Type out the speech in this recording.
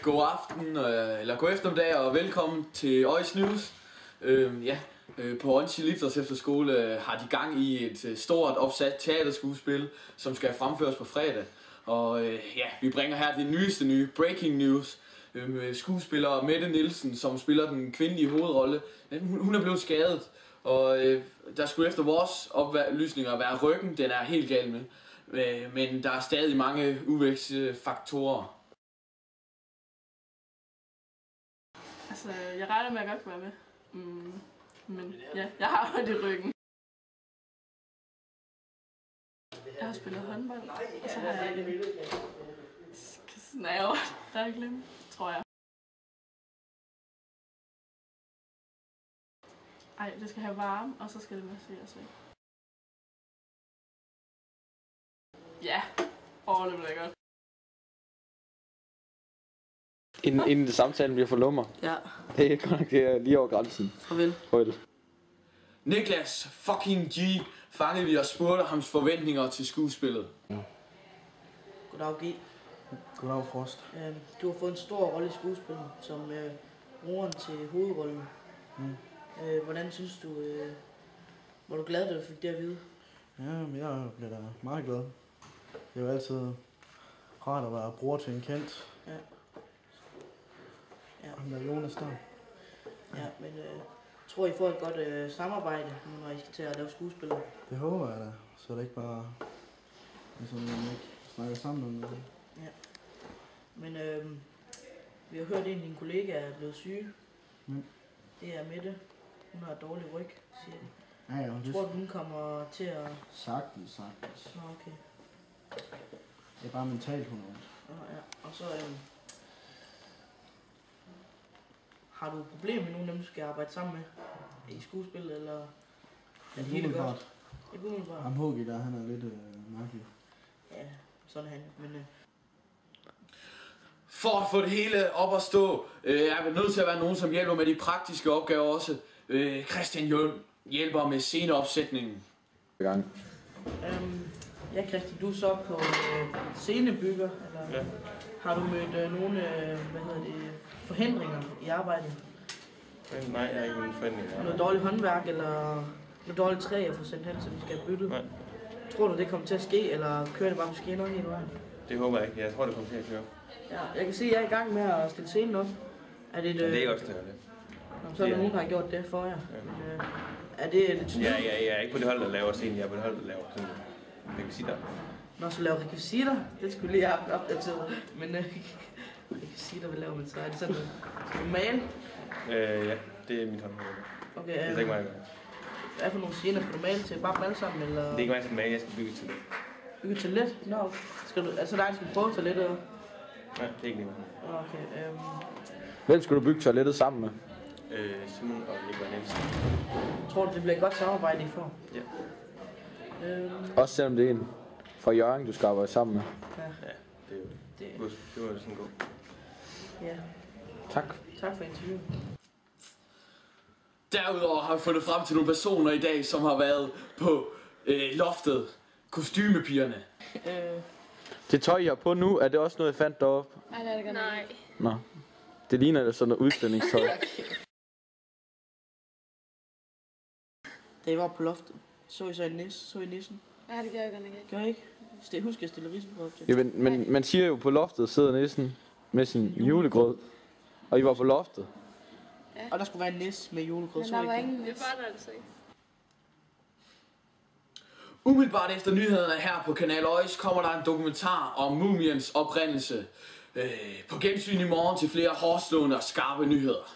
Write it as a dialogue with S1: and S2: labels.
S1: God aften, eller god eftermiddag og velkommen til Øjes News. På Onsi Liftos Efterskole har de gang i et stort opsat teaterskuespil, som skal fremføres på fredag. Og vi bringer her det nyeste nye breaking news. Skuespiller Mette Nielsen, som spiller den kvindelige hovedrolle, hun er blevet skadet. Og der skulle efter vores oplysninger være ryggen, den er helt gal med. Men der er stadig mange uvækstfaktorer.
S2: Altså, jeg regner med, at jeg godt kan være med. Men ja, jeg har ondt i ryggen. Jeg har spillet håndbold, og så har jeg en snæver, der er glemt, tror jeg. Ej, det skal have varme, og så skal det masseres væk. Ja, det bliver godt.
S3: Inden samtalen bliver for lummer.
S2: Ja.
S3: Det er godt nok lige over grænsen.
S2: Farvel.
S1: Niklas fucking G fangede vi og spurgte hans forventninger til skuespillet.
S4: Goddag G.
S5: Goddag Frost.
S4: Du har fået en stor rolle i skuespillet som broren til hovedrollen. Hvordan synes du, var du glad, da du fik det at vide?
S5: Ja, men jeg bliver da meget glad. Det er jo altid rart at være bror til en kendt.
S4: Ja.
S5: Ham der Jonas der.
S4: Ja, men tror I får et godt samarbejde, når I skal til at lave skuespillet?
S5: Det håber jeg da, så det ikke bare ligesom man ikke snakker sammen om det.
S4: Ja. Men vi har hørt, at en af dine kollegaer er blevet syge. Det er Mette. Hun har et dårligt ryg, siger de.
S5: Ja,
S4: tror du, hun kommer til at...
S5: Sagtens.
S4: Nå, okay.
S5: Det er bare mentalt, hun er.
S4: Ja. Og så... har du et problem med nogen af dem, du skal arbejde sammen med i skuespillet, eller er det helt godt? Ikke umiddelbart.
S5: Ham Hågi der, han er lidt mærkelig.
S4: Ja, sådan er han. Men,
S1: For at få det hele op at stå, er vi nødt til at være nogen, som hjælper med de praktiske opgaver også. Christian hjælper med sceneopsætningen.
S4: Ja, Christian, du er så på scenebygger, eller ja. Har du mødt nogle forhindringer i arbejdet?
S6: Nej, jeg har ikke nogen forhindringer.
S4: Noget dårligt håndværk, eller noget dårligt træ at få sendt hen, så de skal have byttet?
S6: Nej.
S4: Tror du, det kommer til at ske, eller kører det bare på skinner hele vejen?
S6: Det håber jeg ikke. Jeg tror, det kommer til at køre.
S4: Ja, jeg kan se, at jeg er i gang med at stille scenen op. Er det,
S6: det er ikke også det.
S4: Så er der nogen, der har gjort det for jer. Ja. Men, er det lidt
S6: ja, jeg er ikke på det hold, der laver scenen. Jeg er på det hold, der laver sådan rekvisitter.
S4: Når så laver rekvisitter, det skulle lige have opdateret. Men rekvisitter, hvad laver man så? Er det sådan, skal du male?
S6: Ja, det er mit håndværk.
S4: Okay,
S6: det er ikke mig,
S4: hvad for nogle scener skal du male til? Bare male sammen, eller?
S6: Det er ikke mig, der skal male. Jeg skal bygge et toilet.
S4: Bygge et toilet? Nå, skal du, altså dig, skal prøve toilettet?
S6: Nej, det er ikke lige mig.
S4: Okay,
S3: Hvem skal du bygge toilettet sammen med?
S6: Simon og Nikolaj Nielsen.
S4: Tror du, det bliver et godt samarbejde, I får?
S6: Ja.
S3: Også selvom det er en fra Jørgen, du skal arbejde sammen med.
S4: Ja,
S6: det er jo det. Det var sådan godt.
S4: Ja. Tak for interviewet.
S1: Derudover har vi fundet frem til nogle personer i dag, som har været på loftet. Kostymepigerne.
S3: Det tøj, jeg har på nu, er det også noget, jeg fandt deroppe?
S2: Nej, det er det godt. Nej.
S3: Nå. Det ligner da sådan noget udstillingstøj.
S4: Da I var på loftet, så I så en nisse? Så I nissen?
S2: Nej, det gør jeg godt ikke.
S4: Gør I ikke? Husk at stille risen op til.
S3: Ja, men man siger jo, på loftet sidder nissen med sin julegrød. Og I var på loftet.
S4: Ja. Og der skulle være en nisse med julegrød.
S2: Men der var ingen nisse. Det var der altså ikke.
S1: Umiddelbart efter nyhederne her på Kanal Øjes kommer der en dokumentar om mumiens oprindelse. På gensyn i morgen til flere hårdslående og skarpe nyheder.